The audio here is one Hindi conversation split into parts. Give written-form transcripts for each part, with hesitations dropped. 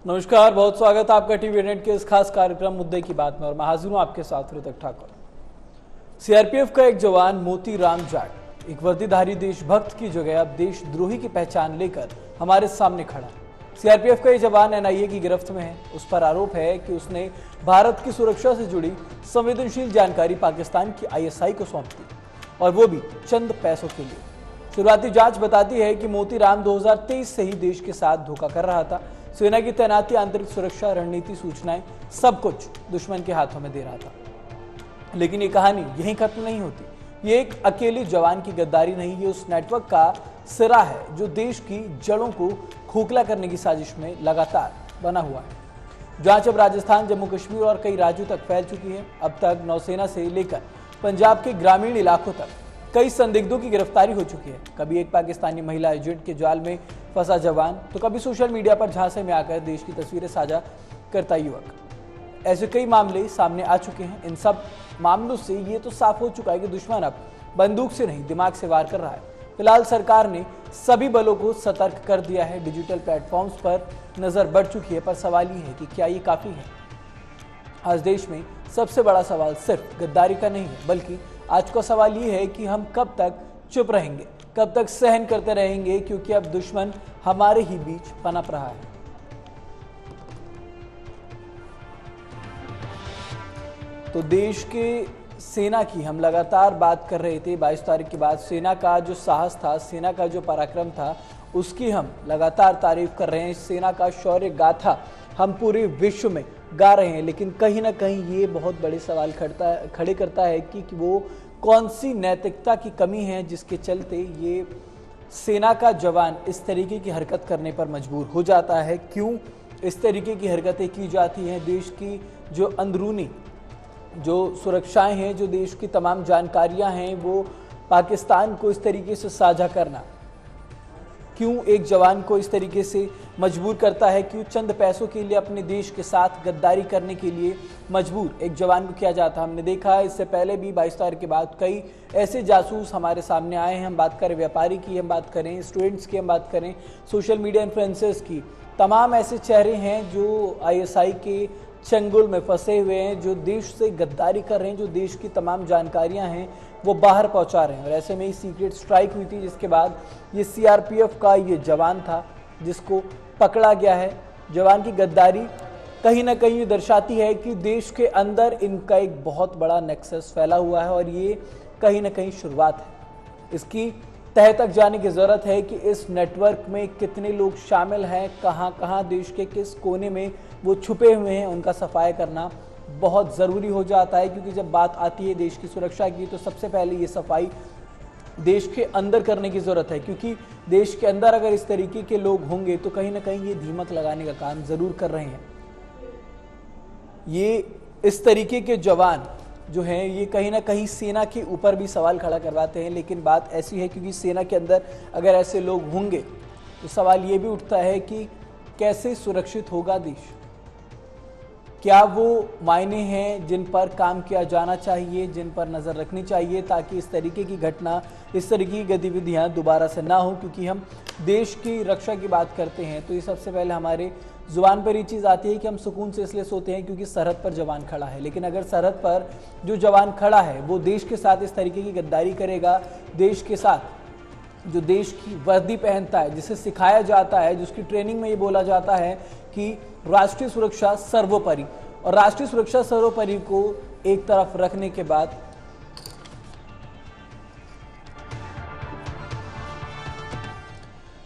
नमस्कार, बहुत स्वागत है आपका टीवी नेट के इस खास कार्यक्रम मुद्दे की बात में और मैं हाजिर हूं आपके साथ ऋतक ठाकुर। सीआरपीएफ का एक जवान मोती राम जाट एक वर्दीधारी देशभक्त की जगह अब देशद्रोही की पहचान लेकर हमारे सामने खड़ा है। सीआरपीएफ का ये जवान एनआईए की गिरफ्त में है। उस पर आरोप है कि उसने भारत की सुरक्षा से जुड़ी संवेदनशील जानकारी पाकिस्तान की आईएसआई को सौंप दी और वो भी चंद पैसों के लिए। शुरुआती जांच बताती है कि मोती राम 2023 से ही देश के साथ धोखा कर रहा था। सेना की तैनाती, आंतरिक सुरक्षा, रणनीति, सूचनाएं सब कुछ दुश्मन के हाथों में दे रहा था। लेकिन ये कहानी यहीं खत्म नहीं होती। ये एक अकेले जवान की गद्दारी नहीं, ये उस नेटवर्क का सिरा है जो देश की जड़ों को खोखला करने की साजिश में लगातार बना हुआ है। जांच अब राजस्थान, जम्मू कश्मीर और कई राज्यों तक फैल चुकी है। अब तक नौसेना से लेकर पंजाब के ग्रामीण इलाकों तक कई संदिग्धों की गिरफ्तारी हो चुकी है। कभी एक पाकिस्तानी महिला एजेंट के जाल में फंसा जवान, तो कभी सोशल मीडिया पर झांसे में आकर देश की तस्वीरें साझा करता युवक। ऐसे कई मामले सामने आ चुके हैं। इन सब मामलों से ये तो साफ हो चुका है कि दुश्मन अब बंदूक से नहीं, दिमाग से वार कर रहा है। फिलहाल सरकार ने सभी बलों को सतर्क कर दिया है। डिजिटल प्लेटफॉर्म्स पर नजर बढ़ चुकी है, पर सवाल ये है कि क्या ये काफी है? आज देश में सबसे बड़ा सवाल सिर्फ गद्दारी का नहीं है, बल्कि आज का सवाल ये है कि हम कब तक चुप रहेंगे, कब तक सहन करते रहेंगे, क्योंकि अब दुश्मन हमारे ही बीच पनप रहा है। तो देश के सेना की हम लगातार बात कर रहे थे। 22 तारीख के बाद सेना का जो साहस था, सेना का जो पराक्रम था, उसकी हम लगातार तारीफ कर रहे हैं। सेना का शौर्य गाथा हम पूरे विश्व में गा रहे हैं, लेकिन कहीं ना कहीं ये बहुत बड़े सवाल खड़े करता है कि वो कौन सी नैतिकता की कमी है जिसके चलते ये सेना का जवान इस तरीके की हरकत करने पर मजबूर हो जाता है। क्यों इस तरीके की हरकतें की जाती हैं? देश की जो अंदरूनी जो सुरक्षाएं हैं, जो देश की तमाम जानकारियां हैं, वो पाकिस्तान को इस तरीके से साझा करना क्यों एक जवान को इस तरीके से मजबूर करता है? क्यों चंद पैसों के लिए अपने देश के साथ गद्दारी करने के लिए मजबूर एक जवान को किया जाता? हमने देखा है इससे पहले भी 22 तारीख के बाद कई ऐसे जासूस हमारे सामने आए हैं। हम बात करें व्यापारी की, हम बात करें स्टूडेंट्स की, हम बात करें सोशल मीडिया इन्फ्लुएंसर्स की, तमाम ऐसे चेहरे हैं जो आईएसआई के चंगुल में फंसे हुए हैं, जो देश से गद्दारी कर रहे हैं, जो देश की तमाम जानकारियां हैं वो बाहर पहुंचा रहे हैं। और ऐसे में ही सीक्रेट स्ट्राइक हुई थी, जिसके बाद ये सीआरपीएफ का ये जवान था जिसको पकड़ा गया है। जवान की गद्दारी कहीं ना कहीं दर्शाती है कि देश के अंदर इनका एक बहुत बड़ा नेक्सस फैला हुआ है और ये कहीं ना कहीं शुरुआत है। इसकी तह तक जाने की ज़रूरत है कि इस नेटवर्क में कितने लोग शामिल हैं, कहाँ कहाँ देश के किस कोने में वो छुपे हुए हैं, उनका सफाया करना बहुत ज़रूरी हो जाता है। क्योंकि जब बात आती है देश की सुरक्षा की, तो सबसे पहले ये सफाई देश के अंदर करने की ज़रूरत है। क्योंकि देश के अंदर अगर इस तरीके के लोग होंगे तो कहीं ना कहीं ये धीमक लगाने का काम ज़रूर कर रहे हैं। ये इस तरीके के जवान जो हैं, ये कहीं ना कहीं सेना के ऊपर भी सवाल खड़ा करवाते हैं। लेकिन बात ऐसी है क्योंकि सेना के अंदर अगर ऐसे लोग होंगे तो सवाल ये भी उठता है कि कैसे सुरक्षित होगा देश? क्या वो मायने हैं जिन पर काम किया जाना चाहिए, जिन पर नज़र रखनी चाहिए, ताकि इस तरीके की घटना, इस तरीके की गतिविधियां दोबारा से ना हो? क्योंकि हम देश की रक्षा की बात करते हैं तो ये सबसे पहले हमारे जुबान पर ये चीज़ आती है कि हम सुकून से इसलिए सोते हैं क्योंकि सरहद पर जवान खड़ा है। लेकिन अगर सरहद पर जो जवान खड़ा है वो देश के साथ इस तरीके की गद्दारी करेगा, देश के साथ जो देश की वर्दी पहनता है, जिसे सिखाया जाता है, जिसकी ट्रेनिंग में ये बोला जाता है कि राष्ट्रीय सुरक्षा सर्वोपरि, और राष्ट्रीय सुरक्षा सर्वोपरि को एक तरफ रखने के बाद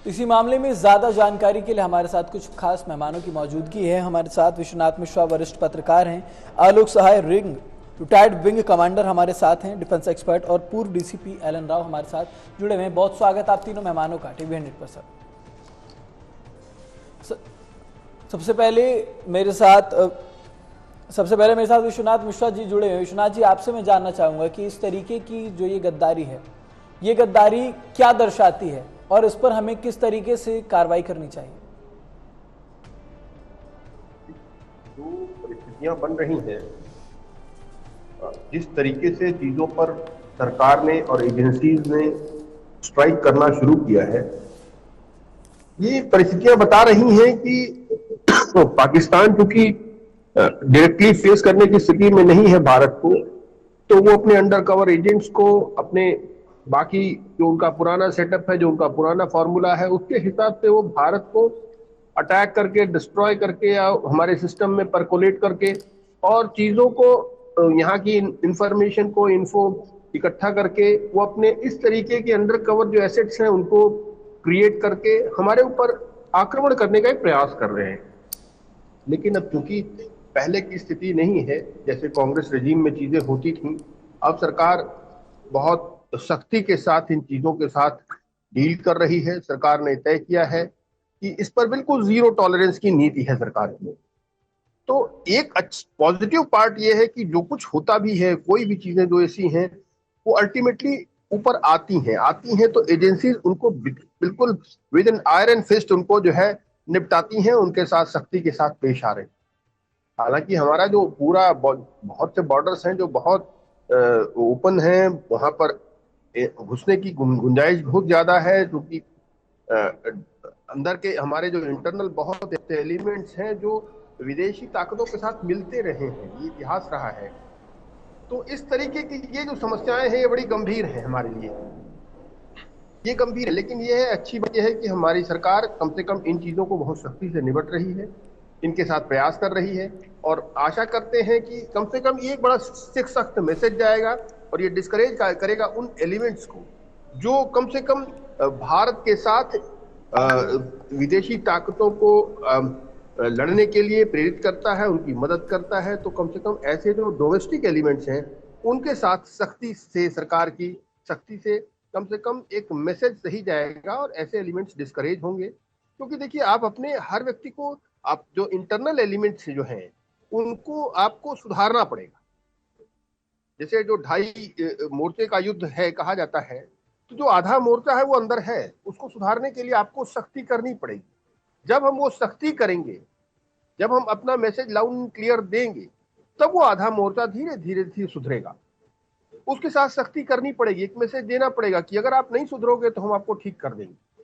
इसी मामले में ज्यादा जानकारी के लिए हमारे साथ कुछ खास मेहमानों की मौजूदगी है। हमारे साथ विश्वनाथ मिश्रा वरिष्ठ पत्रकार हैं, आलोक सहाय रिंग रिटायर्ड विंग कमांडर हमारे साथ हैं, डिफेंस एक्सपर्ट, और पूर्व डीसीपी एलन राव हमारे साथ जुड़े हुए हैं। बहुत स्वागत आप तीनों मेहमानों का टीवी 100 पर। सबसे पहले मेरे साथ विश्वनाथ मिश्रा जी जुड़े हुए। विश्वनाथ जी, आपसे मैं जानना चाहूंगा कि इस तरीके की जो ये गद्दारी है, ये गद्दारी क्या दर्शाती है और इस पर हमें किस तरीके से कार्रवाई करनी चाहिए? जो परिस्थितियां बन रही हैं, जिस तरीके से चीजों पर सरकार ने और एजेंसीज ने स्ट्राइक करना शुरू किया है, ये परिस्थितियां बता रही हैं कि तो पाकिस्तान क्योंकि डायरेक्टली फेस करने की स्थिति में नहीं है भारत को, तो वो अपने अंडर कवर एजेंट्स को, अपने बाकी जो उनका पुराना सेटअप है, जो उनका पुराना फॉर्मूला है, उसके हिसाब से वो भारत को अटैक करके, डिस्ट्रॉय करके, या हमारे सिस्टम में परकोलेट करके और चीजों को, यहाँ की इंफॉर्मेशन को, इन्फो इकट्ठा करके वो अपने इस तरीके के अंडर कवर जो एसेट्स हैं उनको क्रिएट करके हमारे ऊपर आक्रमण करने का एक प्रयास कर रहे हैं। लेकिन अब चूंकि पहले की स्थिति नहीं है, जैसे कांग्रेस रेजिम में चीजें होती थी, अब सरकार बहुत सख्ती के साथ इन चीजों के साथ डील कर रही है। सरकार ने तय किया है कि इस पर बिल्कुल जीरो टॉलरेंस की नीति है सरकार की। तो एक पॉजिटिव पार्ट ये है कि जो कुछ होता भी है, कोई भी चीजें जो ऐसी हैं, वो अल्टीमेटली ऊपर आती हैं तो एजेंसीज उनको बिल्कुल विद एन आयरन फिस्ट उनको जो है निपटाती हैं, उनके साथ सख्ती के साथ पेश आ रहे हैं। हालांकि हमारा जो पूरा बहुत से बॉर्डर्स हैं जो बहुत ओपन हैं, वहां पर घुसने की गुंजाइश बहुत ज्यादा है, क्योंकि अंदर के हमारे जो इंटरनल बहुत ऐसे एलिमेंट्स हैं जो विदेशी ताकतों के साथ मिलते रहे हैं, ये इतिहास रहा है। तो इस तरीके की ये जो समस्याएं हैं ये बड़ी गंभीर है हमारे लिए, ये गंभीर है। लेकिन ये है, अच्छी बात यह है कि हमारी सरकार कम से कम इन चीजों को बहुत सख्ती से निपट रही है, इनके साथ प्रयास कर रही है, और आशा करते हैं कि कम से कम ये एक बड़ा सख्त मैसेज जाएगा और ये डिस्करेज करेगा उन एलिमेंट्स को जो कम से कम भारत के साथ विदेशी ताकतों को लड़ने के लिए प्रेरित करता है, उनकी मदद करता है। तो कम से कम ऐसे जो डोमेस्टिक एलिमेंट्स हैं उनके साथ सख्ती से, सरकार की सख्ती से कम एक मैसेज सही जाएगा और ऐसे एलिमेंट्स डिस्करेज होंगे। क्योंकि देखिए, आप अपने हर व्यक्ति को, आप जो इंटरनल एलिमेंट्स जो हैं उनको आपको सुधारना पड़ेगा। जैसे जो 2.5 मोर्चे का युद्ध है कहा जाता है, तो जो आधा मोर्चा है वो अंदर है, उसको सुधारने के लिए आपको सख्ती करनी पड़ेगी। जब हम वो सख्ती करेंगे, जब हम अपना मैसेज लाउड एंड क्लियर देंगे, तब वो आधा मोर्चा धीरे धीरे सुधरेगा। उसके साथ सख्ती करनी पड़ेगी, एक मैसेज देना पड़ेगा कि अगर आप नहीं सुधरोगे तो हम आपको ठीक कर देंगे।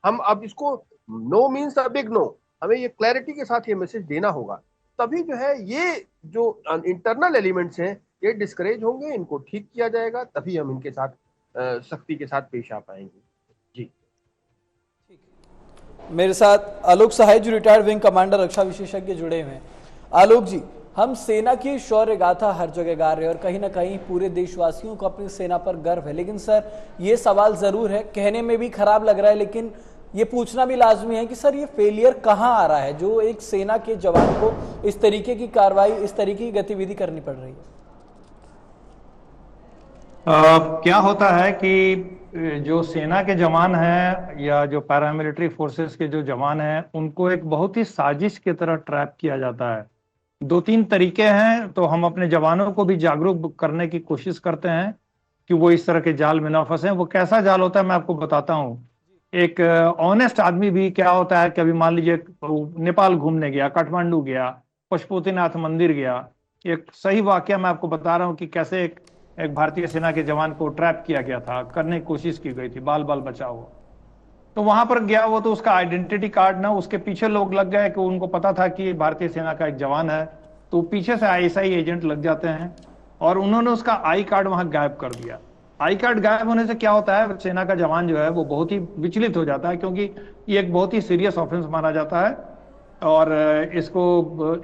हम अब इसको no means a big no, हमें ये क्लैरिटी के साथ ये मैसेज देना होगा, तभी जो है ये जो इंटरनल एलिमेंट्स हैं ये डिस्करेज होंगे, इनको ठीक किया जाएगा, तभी हम इनके साथ सख्ती के साथ पेश आ पाएंगे। जी, मेरे साथ आलोक सहाय जो रिटायर्ड विंग कमांडर रक्षा विशेषज्ञ जुड़े हुए हैं। आलोक जी, हम सेना की शौर्य गाथा हर जगह गा रहे हैं और कहीं ना कहीं पूरे देशवासियों को अपनी सेना पर गर्व है, लेकिन सर ये सवाल जरूर है, कहने में भी खराब लग रहा है लेकिन ये पूछना भी लाजमी है कि सर ये फेलियर कहाँ आ रहा है जो एक सेना के जवान को इस तरीके की कार्रवाई, इस तरीके की गतिविधि करनी पड़ रही है? क्या होता है कि जो सेना के जवान हैं या जो पैरामिलिट्री फोर्सेस के जो जवान हैं उनको एक बहुत ही साजिश की तरह ट्रैप किया जाता है। 2-3 तरीके हैं, तो हम अपने जवानों को भी जागरूक करने की कोशिश करते हैं कि वो इस तरह के जाल में ना फंसे। वो कैसा जाल होता है मैं आपको बताता हूँ। एक ऑनेस्ट आदमी भी क्या होता है कि अभी मान लीजिए नेपाल घूमने गया, काठमांडू गया, पशुपतिनाथ मंदिर गया। एक सही वाकया मैं आपको बता रहा हूँ कि कैसे एक भारतीय सेना के जवान को ट्रैप किया गया था, करने की कोशिश की गई थी, बाल बाल बचा हुआ। तो वहां पर गया वो, तो उसका आइडेंटिटी कार्ड ना, उसके पीछे लोग लग गए कि उनको पता था कि भारतीय सेना का एक जवान है, तो पीछे से आईएसआई एजेंट लग जाते हैं और उन्होंने उसका आई कार्ड वहां गायब कर दिया। आई कार्ड गायब होने से क्या होता है, सेना का जवान जो है वो बहुत ही विचलित हो जाता है, क्योंकि ये एक बहुत ही सीरियस ऑफेंस माना जाता है और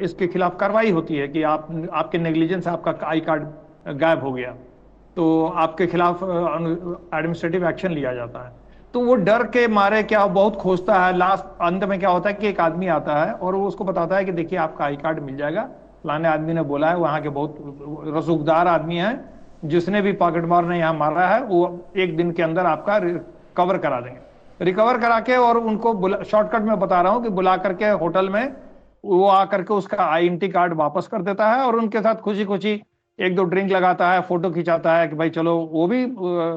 इसके खिलाफ कार्रवाई होती है कि आपके नेग्लिजेंस से आपका आई कार्ड गायब हो गया तो आपके खिलाफ एडमिनिस्ट्रेटिव एक्शन लिया जाता है। तो वो डर के मारे क्या बहुत खोजता है, लास्ट अंत में क्या होता है कि एक आदमी आता है और वो उसको बताता है कि देखिए आपका आई कार्ड मिल जाएगा, फलाने आदमी ने बोला है, वहां के बहुत रसूखदार आदमी है, जिसने भी पॉकेटमार ने यहाँ मारा है वो 1 दिन के अंदर आपका रिकवर करा देंगे। रिकवर करा के और उनको शॉर्टकट में बता रहा हूँ कि बुला करके होटल में वो आकर के उसका आईडेंटिटी कार्ड वापस कर देता है और उनके साथ खुशी खुशी 1-2 ड्रिंक लगाता है, फोटो खिंचाता है कि भाई चलो, वो भी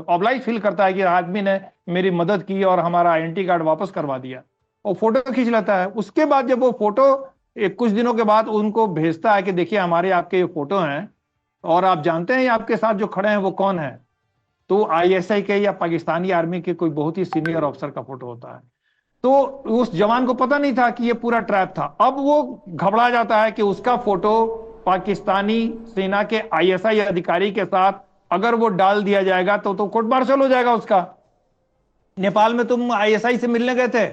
ऑब्लाइज फील करता है कि आदमी ने मेरी मदद की और हमारा आइडेंटिटी कार्ड वापस करवा दिया, और फोटो खींच लेता है। उसके बाद जब वो फोटो कुछ दिनों के बाद उनको भेजता है कि देखिए हमारे आपके ये फोटो हैं और आप जानते हैं आपके साथ जो खड़े हैं वो कौन है, तो आईएसआई के या पाकिस्तानी आर्मी के कोई बहुत ही सीनियर ऑफिसर का फोटो होता है। तो उस जवान को पता नहीं था कि ये पूरा ट्रैप था। अब वो घबरा जाता है कि उसका फोटो पाकिस्तानी सेना के आईएसआई अधिकारी के साथ अगर वो डाल दिया जाएगा तो कोर्ट मार्शल हो जाएगा उसका। नेपाल में तुम आईएसआई से मिलने गए थे।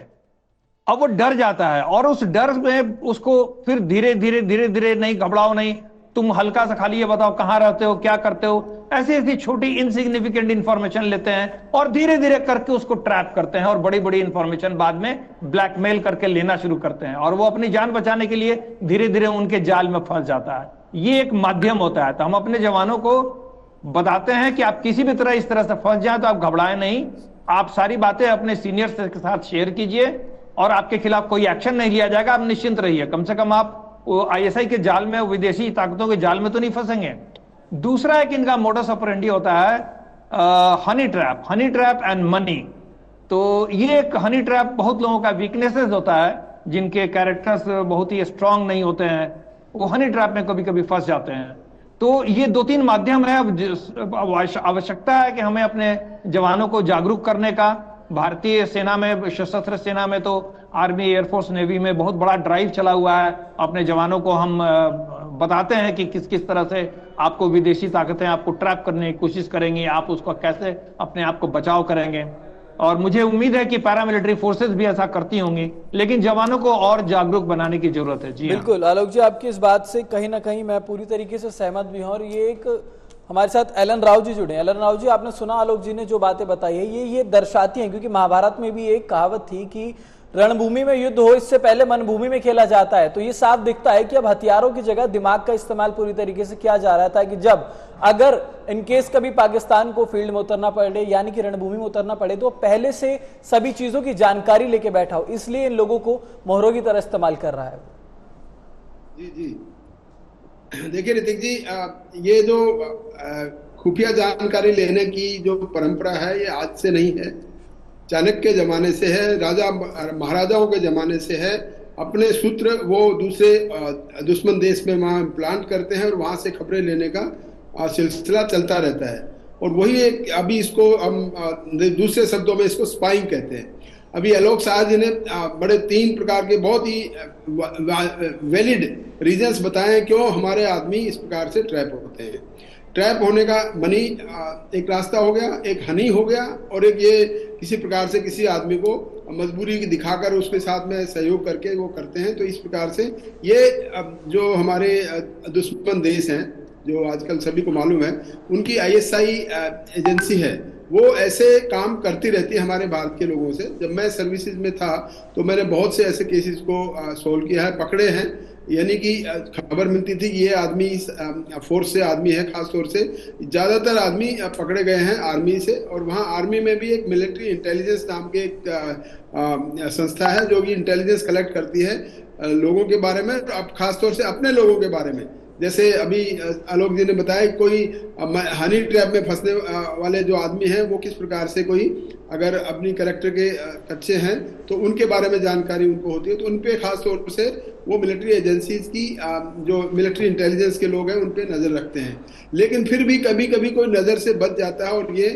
अब वो डर जाता है और उस डर में उसको फिर धीरे धीरे धीरे धीरे, नहीं घबराओ नहीं, तुम हल्का सा खाली ये बताओ कहां रहते हो, क्या करते हो, ऐसी ऐसी छोटी इनसिग्निफिकेंट इंफॉर्मेशन लेते हैं और धीरे धीरे करके उसको ट्रैप करते हैं और बड़ी बड़ी इंफॉर्मेशन बाद में ब्लैकमेल करके लेना शुरू करते हैं और वो अपनी जान बचाने के लिए धीरे धीरे उनके जाल में फंस जाता है। ये एक माध्यम होता है। तो हम अपने जवानों को बताते हैं कि आप किसी भी तरह इस तरह से फंस जाए तो आप घबराएं नहीं, आप सारी बातें अपने सीनियर्स के साथ शेयर कीजिए और आपके खिलाफ कोई एक्शन नहीं लिया जाएगा, आप निश्चिंत रहिए। कम से कम आप आईएसआई के जाल में, विदेशी ताकतों के जाल में तो नहीं फंसेंगे। दूसरा एक इनका मोडस ऑपरेंडी होता है हनी ट्रैप एंड मनी। तो ये एक हनी ट्रैप बहुत लोगों का वीकनेसेस होता है, जिनके कैरेक्टर्स बहुत ही स्ट्रांग नहीं होते हैं, वो हनी ट्रैप में कभी कभी फंस जाते हैं। तो ये दो तीन माध्यम है। आवश्यकता है कि हमें अपने जवानों को जागरूक करने का। भारतीय सेना में, सशस्त्र सेना में तो आर्मी, एयरफोर्स, नेवी में बहुत बड़ा ड्राइव चला हुआ है। अपने जवानों को हम बताते हैं कि किस किस तरह से आपको विदेशी ताकतें आपको ट्रैप करने की कोशिश करेंगी, आप उसको कैसे अपने आप को बचाव करेंगे। और मुझे उम्मीद है कि पैरामिलिट्री फोर्सेस भी ऐसा करती होंगी, लेकिन जवानों को और जागरूक बनाने की जरूरत है। जी बिल्कुल आलोक जी, आपकी इस बात से कहीं ना कहीं मैं पूरी तरीके से सहमत भी हूं। और ये एक हमारे साथ एलन राव जी जुड़े हैं। एलन राव जी, आपने सुना आलोक जी ने जो बातें बताई है, ये दर्शाती हैं, क्योंकि महाभारत में भी एक कहावत थी कि रणभूमि में युद्ध हो इससे पहले मनभूमि में खेला जाता है। तो ये साफ दिखता है कि अब हथियारों की जगह दिमाग का इस्तेमाल पूरी तरीके से किया जा रहा था कि जब अगर इनकेस कभी पाकिस्तान को फील्ड में उतरना पड़े, यानी कि रणभूमि में उतरना पड़े, तो पहले से सभी चीजों की जानकारी लेके बैठा हो। इसलिए इन लोगों को मोहरों की तरह इस्तेमाल कर रहा है। जी जी, देखिए ऋतिक जी, ये जो खुफिया जानकारी लेने की जो परंपरा है, ये आज से नहीं है, चाणक्य के जमाने से है, राजा महाराजाओं के जमाने से है। अपने सूत्र वो दूसरे दुश्मन देश में वहाँ प्लांट करते हैं और वहाँ से खबरें लेने का सिलसिला चलता रहता है। और वही एक, अभी इसको हम दूसरे शब्दों में इसको स्पाइंग कहते हैं। अभी आलोक शाह जी ने बड़े 3 प्रकार के बहुत ही वैलिड रीजंस बताए क्यों हमारे आदमी इस प्रकार से ट्रैप होते हैं। ट्रैप होने का मनी एक रास्ता हो गया, एक हनी हो गया, और एक ये किसी प्रकार से किसी आदमी को मजबूरी दिखाकर उसके साथ में सहयोग करके वो करते हैं। तो इस प्रकार से ये जो हमारे दुश्मन देश हैं, जो आजकल सभी को मालूम है, उनकी आईएसआई एजेंसी है, वो ऐसे काम करती रहती है हमारे भारत के लोगों से। जब मैं सर्विसेज में था तो मैंने बहुत से ऐसे केसेस को सोल्व किया है, पकड़े हैं। यानी कि खबर मिलती थी कि ये आदमी इस फोर्स से आदमी है, खास तौर से ज़्यादातर आदमी पकड़े गए हैं आर्मी से। और वहाँ आर्मी में भी एक मिलिट्री इंटेलिजेंस नाम की एक संस्था है जो कि इंटेलिजेंस कलेक्ट करती है लोगों के बारे में, अब खास तौर से अपने लोगों के बारे में। जैसे अभी आलोक जी ने बताया, कोई हनी ट्रैप में फंसने वाले जो आदमी हैं वो किस प्रकार से, कोई अगर अपनी कैरेक्टर के कच्चे हैं तो उनके बारे में जानकारी उनको होती है। तो उन पे खास तौर से वो मिलिट्री एजेंसीज की जो मिलिट्री इंटेलिजेंस के लोग हैं उन पे नज़र रखते हैं। लेकिन फिर भी कभी कभी कोई नज़र से बच जाता है, और ये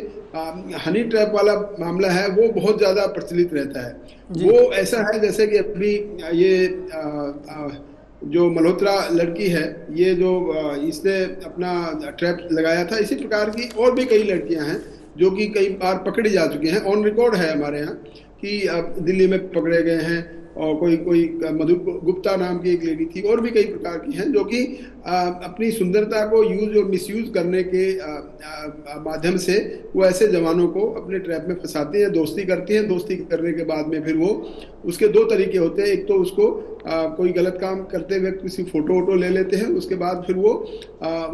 हनी ट्रैप वाला मामला है वो बहुत ज़्यादा प्रचलित रहता है। वो ऐसा है जैसे कि अभी ये जो मल्होत्रा लड़की है, ये जो इसने अपना ट्रैप लगाया था, इसी प्रकार की और भी कई लड़कियां हैं जो कि कई बार पकड़ी जा चुकी हैं। ऑन रिकॉर्ड है हमारे यहाँ कि दिल्ली में पकड़े गए हैं, और कोई मधु गुप्ता नाम की एक लेडी थी, और भी कई प्रकार की हैं जो कि अपनी सुंदरता को यूज और मिसयूज करने के माध्यम से वो ऐसे जवानों को अपने ट्रैप में फंसाती हैं, दोस्ती करती हैं। दोस्ती करने के बाद में फिर वो, उसके 2 तरीके होते हैं। एक तो उसको कोई गलत काम करते हुए किसी फोटो वोटो ले लेते हैं, उसके बाद फिर वो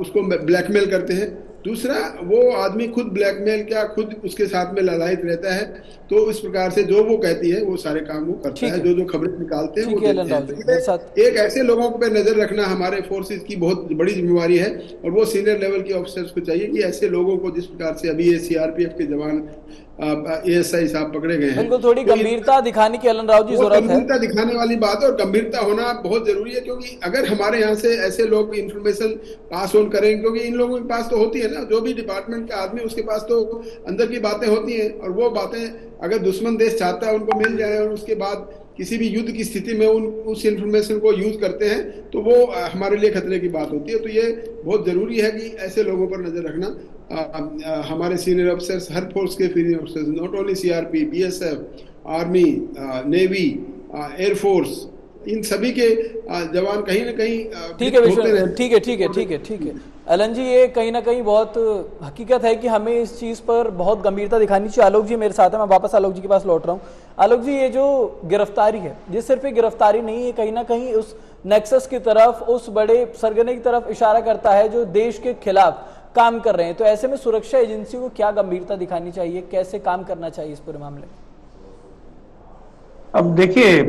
उसको ब्लैकमेल करते हैं। दूसरा, वो आदमी खुद ब्लैकमेल क्या, खुद उसके साथ में ललायित रहता है। तो इस प्रकार से जो वो कहती है वो सारे काम वो करता है, जो खबरें निकालते हैं वो देते हैं। तो एक ऐसे लोगों पे नजर रखना हमारे फोर्सेस की बहुत बड़ी जिम्मेवारी है, और वो सीनियर लेवल के ऑफिसर्स को चाहिए कि ऐसे लोगों को, जिस प्रकार से अभी ये सीआरपीएफ के जवान ASI साहब पकड़े गए हैं। बिल्कुल, थोड़ी तो गंभीरता दिखाने की एलन राव जी वो जरूरत है। गंभीरता दिखाने वाली बात है और गंभीरता होना बहुत जरूरी है, क्योंकि अगर हमारे यहाँ से ऐसे लोग इंफॉर्मेशन पास ऑन करें, क्योंकि इन लोगों के पास तो होती है ना, जो भी डिपार्टमेंट का आदमी उसके पास तो अंदर की बातें होती हैं, और वो बातें अगर दुश्मन देश चाहता है उनको मिल जाए और उसके बाद किसी भी युद्ध की स्थिति में उस इंफॉर्मेशन को यूज करते हैं तो वो हमारे लिए खतरे की बात होती है। तो ये बहुत जरूरी है कि ऐसे लोगों पर नजर रखना। हमारे सीनियर अफसर्स, हर फोर्स के सीनियर अफसर्स, not only CRP, BSF, army, navy, air force, इन सभी के जवान कहीं ना कहीं ठीक है होते विश्वनाथ, रहते ठीक है ठीक है ठीक है ठीक है एलन जी, ये कहीं ना कहीं बहुत हकीकत है कि हमें इस चीज पर बहुत गंभीरता दिखानी चाहिए। आलोक जी मेरे साथ है, मैं वापस आलोक जी के पास लौट रहा हूँ। आलोक जी, ये जो गिरफ्तारी है, ये सिर्फ एक गिरफ्तारी नहीं है, कहीं ना कहीं उस नेक्सस की तरफ, उस बड़े सरगने की तरफ इशारा करता है जो देश के खिलाफ काम कर रहे हैं। तो ऐसे में सुरक्षा एजेंसी को क्या गंभीरता दिखानी चाहिए, कैसे काम करना चाहिए इस पूरे मामले में? अब देखिए,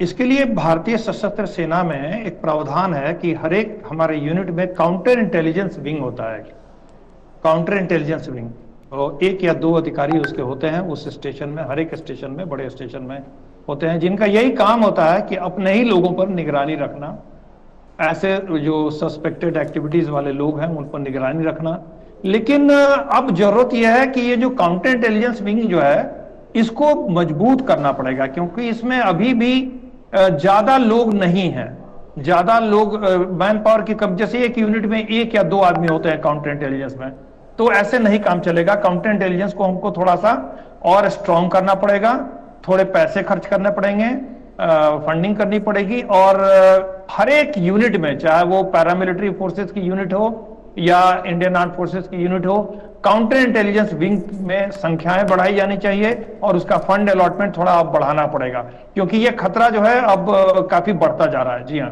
इसके लिए भारतीय सशस्त्र सेना में एक प्रावधान है कि हर एक हमारे यूनिट में काउंटर इंटेलिजेंस विंग होता है। काउंटर इंटेलिजेंस विंग, और 1 या 2 अधिकारी उसके होते हैं उस स्टेशन में, हर एक स्टेशन में, बड़े स्टेशन में होते हैं, जिनका यही काम होता है कि अपने ही लोगों पर निगरानी रखना, ऐसे जो सस्पेक्टेड एक्टिविटीज वाले लोग हैं उन पर निगरानी रखना। लेकिन अब जरूरत यह है कि ये जो काउंटर इंटेलिजेंस विंग जो है इसको मजबूत करना पड़ेगा, क्योंकि इसमें अभी भी ज्यादा लोग नहीं हैं, ज्यादा लोग, मैन पावर की कम। जैसे एक यूनिट में 1 या 2 आदमी होते हैं काउंटर इंटेलिजेंस में, तो ऐसे नहीं काम चलेगा। काउंटर इंटेलिजेंस को हमको थोड़ा सा और स्ट्रॉन्ग करना पड़ेगा, थोड़े पैसे खर्च करने पड़ेंगे, फंडिंग करनी पड़ेगी, और हर एक यूनिट में, चाहे वो पैरामिलिट्री फोर्सेस की यूनिट हो या इंडियन आर्म फोर्सेस की यूनिट हो, काउंटर इंटेलिजेंस विंग में संख्याएं बढ़ाई जानी चाहिए और उसका फंड अलॉटमेंट थोड़ा अब बढ़ाना पड़ेगा, क्योंकि ये खतरा जो है अब काफी बढ़ता जा रहा है। जी हाँ,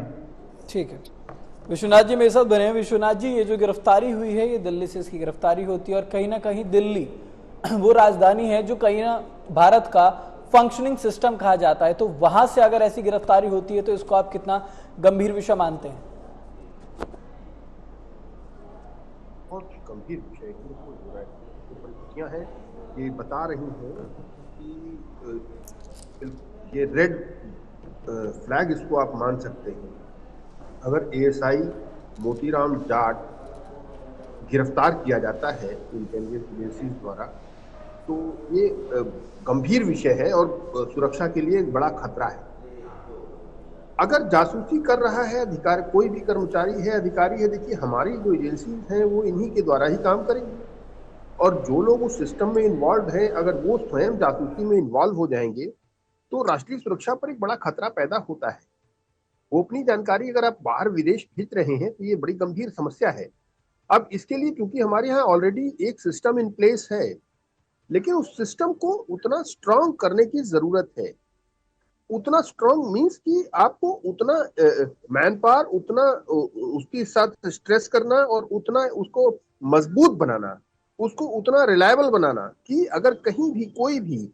ठीक है। विश्वनाथ जी मेरे साथ बने हैं। विश्वनाथ जी, ये जो गिरफ्तारी हुई है, ये दिल्ली से इसकी गिरफ्तारी होती है, और कहीं ना कहीं दिल्ली वो राजधानी है जो कहीं ना भारत का फंक्शनिंग सिस्टम कहा जाता है। तो वहां से अगर ऐसी गिरफ्तारी होती है तो इसको आप कितना गंभीर विषय मानते हैं? बहुत गंभीर विषय है, बिल्कुल हो रहा है। जो परिस्थितियां हैं ये बता रही हैं कि ये रेड फ्लैग, इसको आप मान सकते हैं। अगर ASI मोतीराम जाट गिरफ्तार किया जाता है इंटेलिजेंस एजेंसीज द्वारा, तो ये गंभीर विषय है और सुरक्षा के लिए एक बड़ा खतरा है। अगर जासूसी कर रहा है अधिकारी, कोई भी कर्मचारी है, अधिकारी है, देखिए हमारी जो एजेंसीज हैं वो इन्हीं के द्वारा ही काम करेंगी, और जो लोग उस सिस्टम में इन्वॉल्व हैं अगर वो स्वयं जासूसी में इन्वॉल्व हो जाएंगे तो राष्ट्रीय सुरक्षा पर एक बड़ा खतरा पैदा होता है। गोपनीय जानकारी अगर आप बाहर विदेश भेज रहे हैं तो ये बड़ी गंभीर समस्या है। अब इसके लिए क्योंकि हमारे यहाँ ऑलरेडी एक सिस्टम इन प्लेस है, लेकिन उस सिस्टम को उतना स्ट्रांग करने की जरूरत है। उतना स्ट्रांग मींस कि आपको उतना मैन पावर, उतना उसके साथ स्ट्रेस करना और उतना उसको मजबूत बनाना, उसको उतना रिलायबल बनाना कि अगर कहीं भी कोई भी,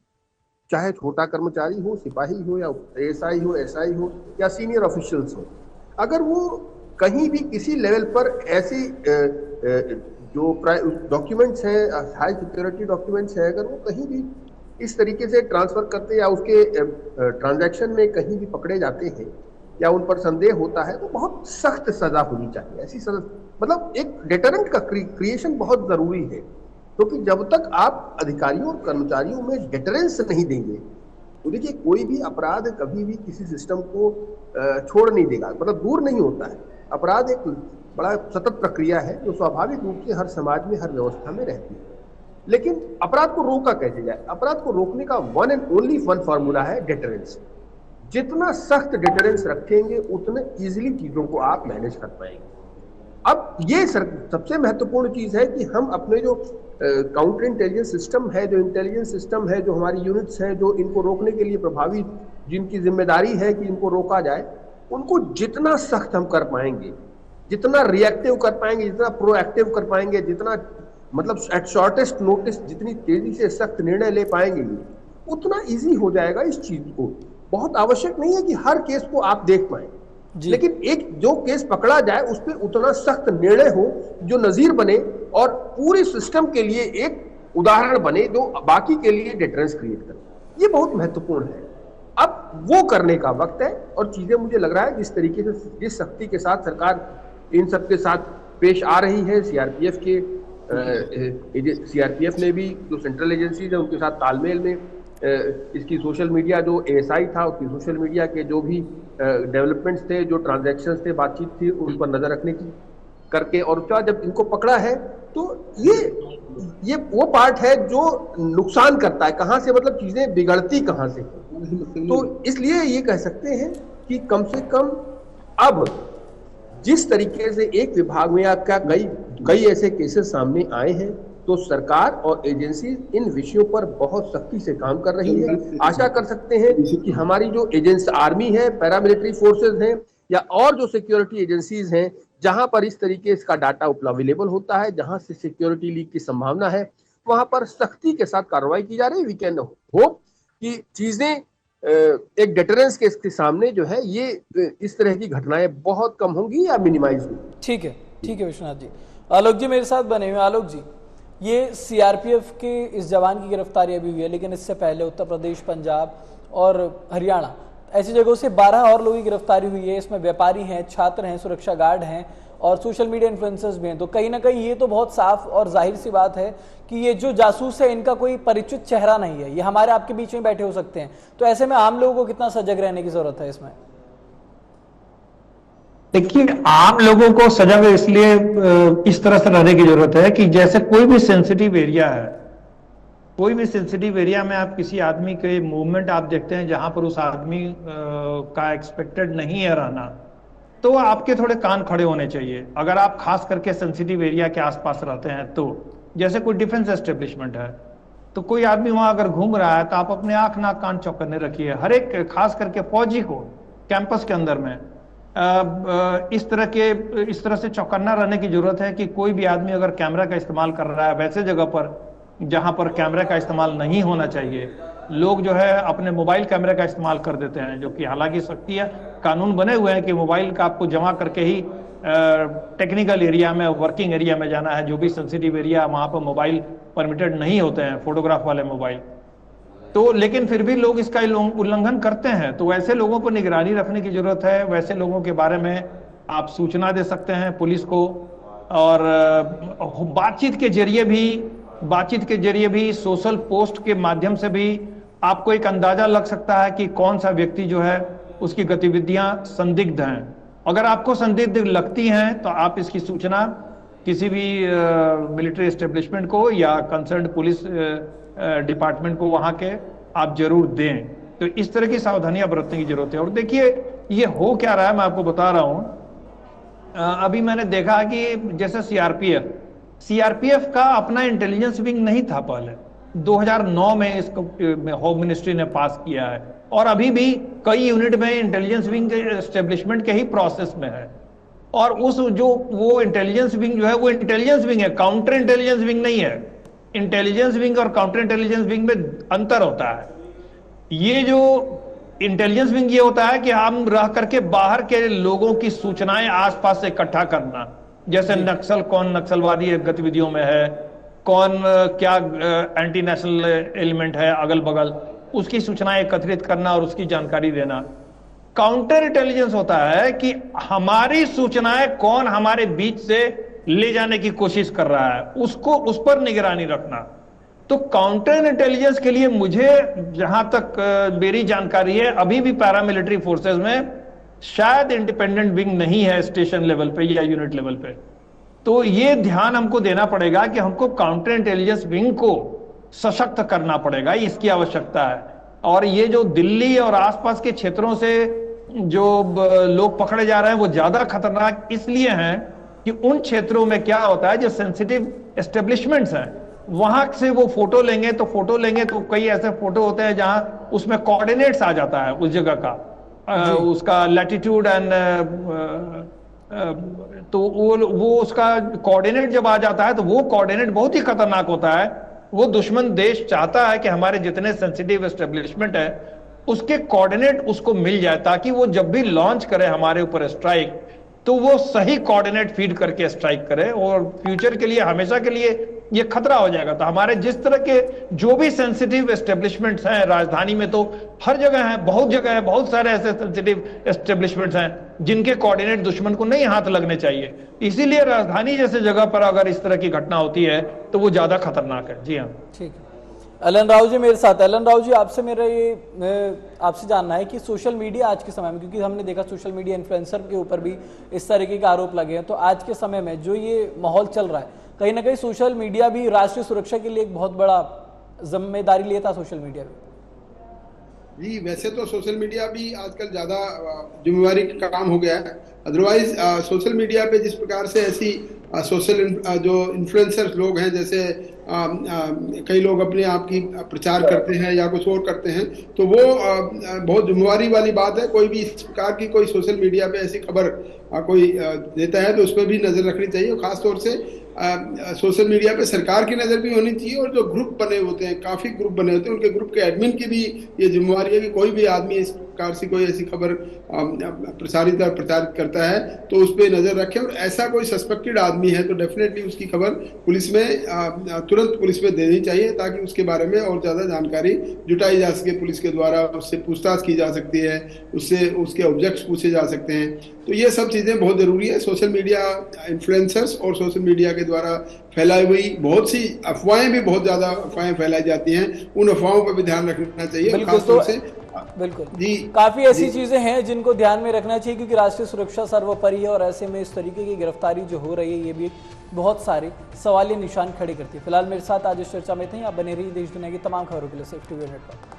चाहे छोटा कर्मचारी हो, सिपाही हो या ASI हो, SI हो या सीनियर ऑफिशियल्स हो, अगर वो कहीं भी किसी लेवल पर ऐसी जो डॉक्यूमेंट्स हैं, हाई सिक्योरिटी डॉक्यूमेंट्स हैं, अगर वो कहीं भी इस तरीके से ट्रांसफर करते या उसके ट्रांजैक्शन में कहीं भी पकड़े जाते हैं या उन पर संदेह होता है, तो बहुत सख्त सजा होनी चाहिए। ऐसी सजा, मतलब एक डेटरेंट का क्रिएशन बहुत जरूरी है, क्योंकि जब तक आप अधिकारियों और कर्मचारियों में डेटरेंस नहीं देंगे तो देखिए कोई भी अपराध कभी भी किसी सिस्टम को छोड़ नहीं देगा, मतलब दूर नहीं होता है। अपराध एक बड़ा सतत प्रक्रिया है जो स्वाभाविक रूप से हर समाज में, हर व्यवस्था में रहती है। लेकिन अपराध को रोका कैसे जाए? अपराध को रोकने का one and only one formula है डेटरेंस। जितना सख्त डेटरेंस रखेंगे उतने इजीली चीजों को आप मैनेज कर पाएंगे। अब ये सबसे महत्वपूर्ण चीज है कि हम अपने जो काउंटर इंटेलिजेंस सिस्टम है, जो इंटेलिजेंस सिस्टम है, जो हमारी यूनिट्स हैं, जो इनको रोकने के लिए प्रभावी, जिनकी जिम्मेदारी है कि इनको रोका जाए, उनको जितना सख्त हम कर पाएंगे, जितना रिएक्टिव कर पाएंगे, जितना प्रोएक्टिव कर पाएंगे, जितना मतलब एट शॉर्टेस्ट नोटिस जितनी तेजी से सख्त निर्णय ले पाएंगे, उतना इजी हो जाएगा इस चीज को। बहुत आवश्यक नहीं है कि हर केस को आप देख पाए, लेकिन एक जो केस पकड़ा जाए उस पर उतना सख्त निर्णय हो जो नजीर बने और पूरे सिस्टम के लिए एक उदाहरण बने जो बाकी के लिए डिटरेंस क्रिएट करे। ये बहुत महत्वपूर्ण है। अब वो करने का वक्त है और चीजें मुझे लग रहा है जिस तरीके से, जिस शक्ति के साथ सरकार इन सब के साथ पेश आ रही है, सीआरपीएफ ने भी जो सेंट्रल एजेंसीज है उनके साथ तालमेल में इसकी सोशल मीडिया जो एएसआई था उसकी सोशल मीडिया के जो भी डेवलपमेंट्स थे, जो ट्रांजैक्शंस थे, बातचीत थी, उन पर नजर रखने की करके, और क्या जब इनको पकड़ा है तो ये वो पार्ट है जो नुकसान करता है, कहां से मतलब चीजें बिगड़ती कहां से। तो इसलिए ये कह सकते हैं कि कम से कम अब जिस तरीके से एक विभाग में आपका कई ऐसे केसेस सामने आए हैं, तो सरकार और एजेंसी इन विषयों पर बहुत सख्ती से काम कर रही है। आशा कर सकते हैं कि हमारी जो एजेंसी आर्मी है, पैरामिलिट्री फोर्सेस हैं, या और जो सिक्योरिटी एजेंसीज हैं, जहां पर इस तरीके का डाटा अवेलेबल होता है, जहां से सिक्योरिटी लीक की संभावना है, वहां पर सख्ती के साथ कार्रवाई की जा रही है। वी कैन होप कि चीजें एक डिटरेंस के सामने जो है ये इस तरह की घटनाएं बहुत कम होंगी या मिनिमाइज होंगी। ठीक है विश्वनाथ जी। आलोक जी मेरे साथ बने हुए। आलोक जी, ये सीआरपीएफ के इस जवान की गिरफ्तारी अभी हुई है, लेकिन इससे पहले उत्तर प्रदेश, पंजाब और हरियाणा ऐसी जगहों से 12 और लोगों की गिरफ्तारी हुई है। इसमें व्यापारी हैं, छात्र हैं, सुरक्षा गार्ड हैं और सोशल मीडिया इन्फ्लुएंसर्स भी हैं। तो कहीं ना कहीं ये तो बहुत साफ और जाहिर सी बात है कि ये जो जासूस है इनका कोई परिचित चेहरा नहीं है, ये हमारे आपके बीच में बैठे हो सकते हैं। तो ऐसे में आम लोगों को कितना सजग रहने की जरूरत है इसमें? देखिए, आम लोगों को सजग इसलिए इस तरह से रहने की जरूरत है कि जैसे कोई भी सेंसिटिव एरिया है, कोई भी सेंसिटिव एरिया में आप किसी आदमी के मूवमेंट आप देखते हैं जहां पर उस आदमी का एक्सपेक्टेड नहीं है रहना, तो आपके थोड़े कान खड़े होने चाहिए। अगर आप खास करके सेंसिटिव एरिया के आसपास रहते हैं, तो जैसे कोई डिफेंस एस्टेब्लिशमेंट है, तो कोई आदमी वहां अगर घूम रहा है तो आप अपने आंख नाक कान चौकन्ने रखिए। हर एक, खास करके फौजी को कैंपस के अंदर में इस तरह से चौकन्ना रहने की जरूरत है कि कोई भी आदमी अगर कैमरा का इस्तेमाल कर रहा है वैसे जगह पर जहां पर कैमरे का इस्तेमाल नहीं होना चाहिए, लोग जो है अपने मोबाइल कैमरे का इस्तेमाल कर देते हैं, जो कि हालांकि सख्ती है, कानून बने हुए हैं कि मोबाइल का आपको जमा करके ही टेक्निकल एरिया में, वर्किंग एरिया में जाना है। जो भी सेंसिटिव एरिया, वहां पर मोबाइल परमिटेड नहीं होते हैं, फोटोग्राफ वाले मोबाइल। तो लेकिन फिर भी लोग इसका उल्लंघन करते हैं, तो वैसे लोगों पर निगरानी रखने की जरूरत है। वैसे लोगों के बारे में आप सूचना दे सकते हैं पुलिस को, और बातचीत के जरिए भी सोशल पोस्ट के माध्यम से भी आपको एक अंदाजा लग सकता है कि कौन सा व्यक्ति जो है उसकी गतिविधियां संदिग्ध हैं। अगर आपको संदिग्ध लगती हैं तो आप इसकी सूचना किसी भी मिलिट्री एस्टेब्लिशमेंट को या कंसर्न्ड पुलिस डिपार्टमेंट को वहां के आप जरूर दें। तो इस तरह की सावधानियां बरतने की जरूरत है। और देखिए, ये हो क्या रहा है, मैं आपको बता रहा हूं। अभी मैंने देखा कि जैसे सीआरपीएफ का अपना इंटेलिजेंस विंग नहीं था पहले, 2009 में इसको होम मिनिस्ट्री ने पास किया है, और अभी भी कई यूनिट में इंटेलिजेंस विंग के एस्टेब्लिशमेंट के ही प्रोसेस में है। और वो इंटेलिजेंस विंग जो है वो इंटेलिजेंस विंग है, काउंटर इंटेलिजेंस विंग नहीं है। इंटेलिजेंस विंग और काउंटर इंटेलिजेंस विंग में अंतर होता है। ये जो इंटेलिजेंस विंग ये होता है कि हम रह करके बाहर के लोगों की सूचनाएं आसपास से इकट्ठा करना, जैसे नक्सल, कौन नक्सलवादी गतिविधियों में है, कौन क्या एंटी नेशनल एलिमेंट है अगल बगल, उसकी सूचनाएं एकत्रित करना और उसकी जानकारी देना। काउंटर इंटेलिजेंस होता है कि हमारी सूचनाएं कौन हमारे बीच से ले जाने की कोशिश कर रहा है, उस पर निगरानी रखना। तो काउंटर इंटेलिजेंस के लिए मुझे जहां तक मेरी जानकारी है, अभी भी पैरामिलिट्री फोर्सेस में शायद इंडिपेंडेंट विंग नहीं है स्टेशन लेवल पे या यूनिट लेवल पे। तो ये ध्यान हमको देना पड़ेगा कि हमको काउंटर इंटेलिजेंस विंग को सशक्त करना पड़ेगा, इसकी आवश्यकता है। और ये जो दिल्ली और आसपास के क्षेत्रों से जो लोग पकड़े जा रहे हैं वो ज्यादा खतरनाक इसलिए हैं कि उन क्षेत्रों में क्या होता है, जो सेंसिटिव एस्टेब्लिशमेंट्स हैं, वहां से वो फोटो लेंगे तो कई ऐसे फोटो होते हैं जहां उसमें कोऑर्डिनेट्स आ जाता है उस जगह का, उसका लैटिट्यूड एंड तो वो उसका कोऑर्डिनेट जब आ जाता है तो वो कोऑर्डिनेट बहुत ही खतरनाक होता है। वो दुश्मन देश चाहता है कि हमारे जितने सेंसिटिव एस्टेब्लिशमेंट है उसके कोऑर्डिनेट उसको मिल जाए, ताकि वो जब भी लॉन्च करे हमारे ऊपर स्ट्राइक तो वो सही कोऑर्डिनेट फीड करके स्ट्राइक करे और फ्यूचर के लिए, हमेशा के लिए ये खतरा हो जाएगा। तो हमारे जिस तरह के जो भी सेंसिटिव एस्टेब्लिशमेंट्स हैं राजधानी में, तो हर जगह है, बहुत सारे ऐसे सेंसिटिव एस्टेब्लिशमेंट्स हैं जिनके कोऑर्डिनेट दुश्मन को नहीं हाथ लगने चाहिए। इसीलिए राजधानी जैसे जगह पर अगर इस तरह की घटना होती है तो वो ज्यादा खतरनाक है। जी हाँ, ठीक है। एलन राव जी मेरे साथ। एलन राव जी, आपसे मेरा ये आपसे जानना है कि सोशल मीडिया आज के समय में, क्योंकि हमने देखा सोशल मीडिया इन्फ्लुएंसर के ऊपर भी इस तरीके के आरोप लगे हैं, तो आज के समय में जो ये माहौल चल रहा है, कहीं ना कहीं सोशल मीडिया भी राष्ट्रीय सुरक्षा के लिए एक बहुत बड़ा जिम्मेदारी लेता सोशल मीडिया भी। जी, वैसे तो सोशल मीडिया भी आजकल ज्यादा जिम्मेवारी का काम हो गया है। अदरवाइज सोशल मीडिया पे जिस प्रकार से ऐसी सोशल जो इन्फ्लुएंसर्स लोग हैं, जैसे कई लोग अपने आप की प्रचार करते हैं या कुछ और करते हैं, तो वो बहुत जिम्मेवारी वाली बात है। कोई भी इस प्रकार की कोई सोशल मीडिया पे ऐसी खबर कोई देता है तो उस पर भी नजर रखनी चाहिए। और खासतौर से सोशल मीडिया पे सरकार की नजर भी होनी चाहिए, और जो ग्रुप बने होते हैं, काफी ग्रुप बने होते हैं, उनके ग्रुप के एडमिन की भी ये जिम्मेवारी है कि कोई भी आदमी इस प्रकार से कोई ऐसी खबर प्रसारित या प्रचारित करता है तो उस पर नजर रखें। और ऐसा कोई सस्पेक्टेड आदमी है तो डेफिनेटली उसकी खबर पुलिस में तुरंत पुलिस में देनी चाहिए, ताकि उसके बारे में और ज्यादा जानकारी जुटाई जा सके पुलिस के द्वारा, उससे पूछताछ की जा सकती है, उससे उसके ऑब्जेक्ट्स पूछे जा सकते हैं। तो ये सब चीजें बहुत जरूरी है। सोशल मीडिया इन्फ्लुएंसर्स और सोशल मीडिया के द्वारा फैलाई हुई बहुत सी अफवाहें भी, बहुत ज्यादा अफवाहें फैलाई जाती हैं, उन अफवाहों पर भी ध्यान रखना चाहिए। खासतौर से बिल्कुल जी, काफी ऐसी चीजें हैं जिनको ध्यान में रखना चाहिए, क्योंकि राष्ट्रीय सुरक्षा सर्वोपरि है, और ऐसे में इस तरीके की गिरफ्तारी जो हो रही है ये भी बहुत सारे सवालिया निशान खड़े करती है। फिलहाल मेरे साथ आज इस चर्चा में थे। आप बने रहिए देश दुनिया की तमाम खबरों के लिए सेफ टीवी नेटवर्क।